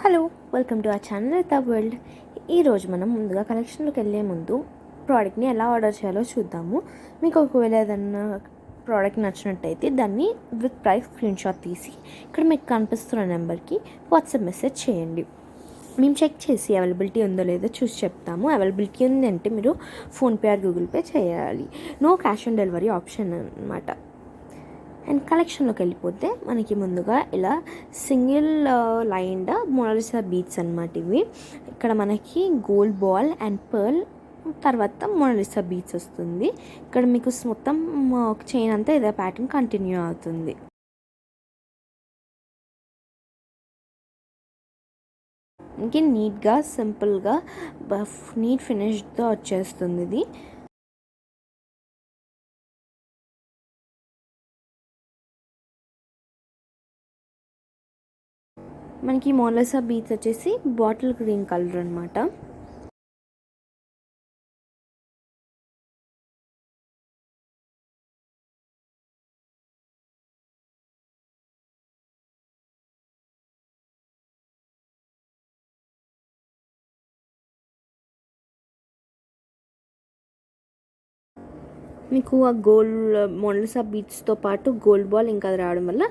Hello, welcome to our channel the world. ఈరోజు మనం ముందుగా కలెక్షన్లోకి వెళ్ళే ముందు ప్రోడక్ట్ని ఎలా ఆర్డర్ చేయాలో చూద్దాము. మీకు ఒకవేళ ఏదన్నా ప్రోడక్ట్ నచ్చినట్టయితే దాన్ని విత్ ప్రైస్ స్క్రీన్షాట్ తీసి ఇక్కడ మీకు కనిపిస్తున్న నెంబర్కి వాట్సాప్ మెసేజ్ చేయండి. మేము చెక్ చేసి అవైలబిలిటీ ఉందో లేదో చూసి చెప్తాము. అవైలబిలిటీ ఉంది అంటే మీరు ఫోన్పే ఆర్ గూగుల్ పే చేయాలి. No cash on delivery option అనమాట. అండ్ కలెక్షన్లోకి వెళ్ళిపోతే మనకి ముందుగా ఇలా సింగిల్ లైన్డ్ మొనాలిసా బీట్స్ అనమాట. ఇవి ఇక్కడ మనకి గోల్డ్ బాల్ అండ్ పర్ల్ తర్వాత మొనాలిసా బీట్స్ వస్తుంది. ఇక్కడ మీకు మొత్తం చైన్ అంతా ఇదే ప్యాటర్న్ కంటిన్యూ అవుతుంది. ఇంకే నీట్గా సింపుల్గా నీట్ ఫినిష్తో వచ్చేస్తుంది ఇది. మనకి మొనాలిసా బీట్స్ వచ్చేసి బాటిల్ గ్రీన్ కలర్ అనమాట. మీకు ఆ గోల్డ్ మొనాలిసా బీట్స్తో పాటు గోల్డ్ బాల్ ఇంకా రావడం వల్ల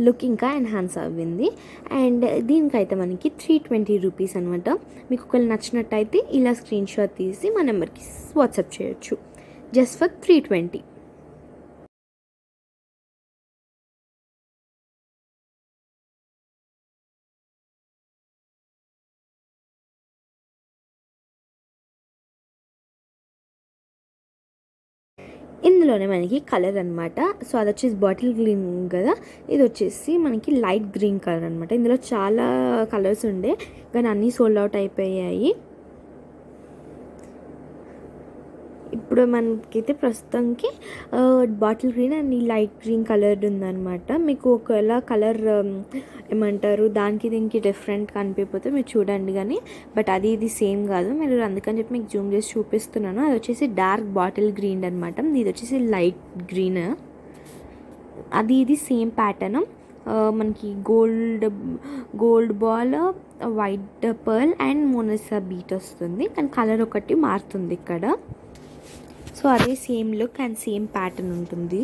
లుక్ ఇంకా ఎన్హాన్స్ అవ్వింది. అండ్ దీనికైతే మనకి 320 రూపీస్ అనమాట. మీకు ఒకవేళ నచ్చినట్టయితే ఇలా స్క్రీన్ షాట్ తీసి మా నెంబర్కి వాట్సాప్ చేయొచ్చు. Just for 320. ఇందులోనే మనకి కలర్ అనమాట. సో అది వచ్చేసి బాటిల్ గ్రీన్ కదా, ఇది వచ్చేసి మనకి లైట్ గ్రీన్ కలర్ అనమాట. ఇందులో చాలా కలర్స్ ఉండే కానీ అన్నీ సోల్డ్ అవుట్ అయిపోయాయి. ఇప్పుడు మనకైతే ప్రస్తుతానికి బాటిల్ గ్రీన్ అండ్ ఈ లైట్ గ్రీన్ కలర్ ఉందన్నమాట. మీకు ఒకవేళ కలర్ ఏమంటారు దానికి దీనికి డిఫరెంట్ కనిపిపోతే మీరు చూడండి కానీ, బట్ అది ఇది సేమ్ కాదు. మీరు అందుకని చెప్పి మీకు జూమ్ చేసి చూపిస్తున్నాను. అది వచ్చేసి డార్క్ బాటిల్ గ్రీన్ అనమాట. ఇది వచ్చేసి లైట్ గ్రీన్. అది ఇది సేమ్ ప్యాటర్న్. మనకి gold ball, white pearl and Mona Lisa beat వస్తుంది కానీ కలర్ ఒకటి మారుతుంది ఇక్కడ. సో అదే same look and same pattern ఉంటుంది.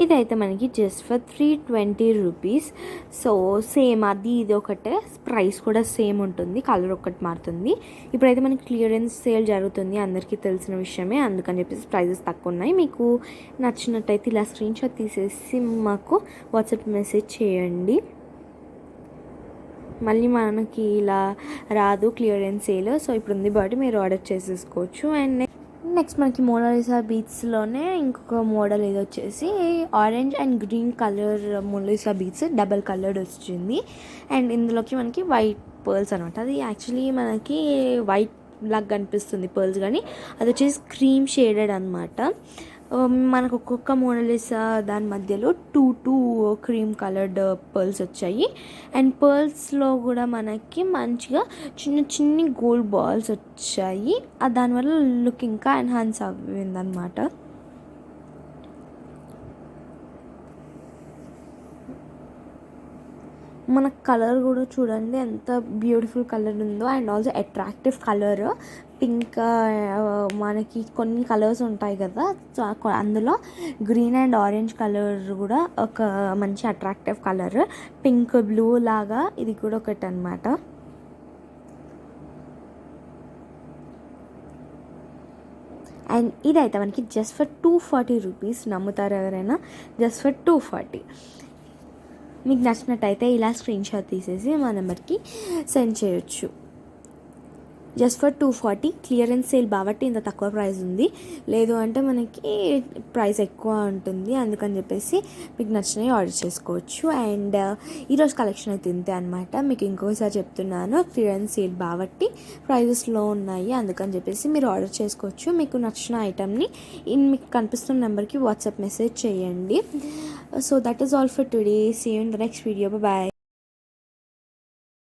ఇదైతే మనకి just for 320 rupees. So same అది ఇది ఒకటే, ప్రైస్ కూడా సేమ్ ఉంటుంది, కలర్ ఒకటి మారుతుంది. ఇప్పుడైతే మనకి క్లియరెన్స్ సేల్ జరుగుతుంది, అందరికీ తెలిసిన విషయమే, అందుకని చెప్పేసి ప్రైజెస్ తక్కువ ఉన్నాయి. మీకు నచ్చినట్టయితే ఇలా స్క్రీన్ షాట్ తీసేసి మాకు వాట్సాప్ మెసేజ్ చేయండి. మళ్ళీ మనకి ఇలా రాదు క్లియరెన్స్ సేల్. సో ఇప్పుడు ఉంది కాబట్టి మీరు ఆర్డర్ చేసేసుకోవచ్చు. అండ్ నెక్స్ట్ మనకి మొనాలిసా బీట్స్లోనే ఇంకొక మోడల్ ఇది వచ్చేసి orange and green colour Mona Lisa beats double coloured వచ్చింది. అండ్ ఇందులోకి మనకి వైట్ పర్ల్స్ అనమాట. అది యాక్చువల్లీ మనకి వైట్ లాగా కనిపిస్తుంది పర్ల్స్, కానీ అది వచ్చేసి క్రీమ్ షేడెడ్ అనమాట. మనకు ఒక్కొక్క మొనాలిసా దాని మధ్యలో టూ క్రీమ్ కలర్డ్ పర్ల్స్ వచ్చాయి. అండ్ పర్ల్స్లో కూడా మనకి మంచిగా చిన్న గోల్డ్ బాల్స్ వచ్చాయి. దానివల్ల లుక్ ఇంకా ఎన్హాన్స్ అవ్విందనమాట. మన కలర్ కూడా చూడండి ఎంత బ్యూటిఫుల్ కలర్ ఉందో. And also attractive colour pink. మనకి కొన్ని కలర్స్ ఉంటాయి కదా, సో అందులో గ్రీన్ అండ్ ఆరెంజ్ కలర్ కూడా ఒక మంచి అట్రాక్టివ్ కలర్. పింక్ బ్లూ లాగా ఇది కూడా ఒకటి అనమాట. అండ్ ఇదైతే మనకి జస్ట్ ఫర్ 240 రూపీస్. నమ్ముతారు ఎవరైనా? Just for 240. మీకు నచ్చినట్టయితే ఇలా స్క్రీన్ షాట్ తీసేసి మా నెంబర్కి సెండ్ చేయొచ్చు. Just for 240. క్లియరెన్స్ సేల్ కాబట్టి ఇంత తక్కువ ప్రైస్ ఉంది. లేదు అంటే మనకి ప్రైస్ ఎక్కువ ఉంటుంది. అందుకని చెప్పేసి మీకు నచ్చినవి ఆర్డర్ చేసుకోవచ్చు. అండ్ ఈరోజు కలెక్షన్ అయితే ఇంతే అనమాట. మీకు ఇంకోసారి చెప్తున్నాను, క్లియరెన్స్ సేల్ కాబట్టి ప్రైజెస్లో ఉన్నాయి. అందుకని చెప్పేసి మీరు ఆర్డర్ చేసుకోవచ్చు. మీకు నచ్చిన ఐటమ్ని మీకు కనిపిస్తున్న నెంబర్కి వాట్సాప్ మెసేజ్ చేయండి. So that is all for today. See you in the next video. Bye.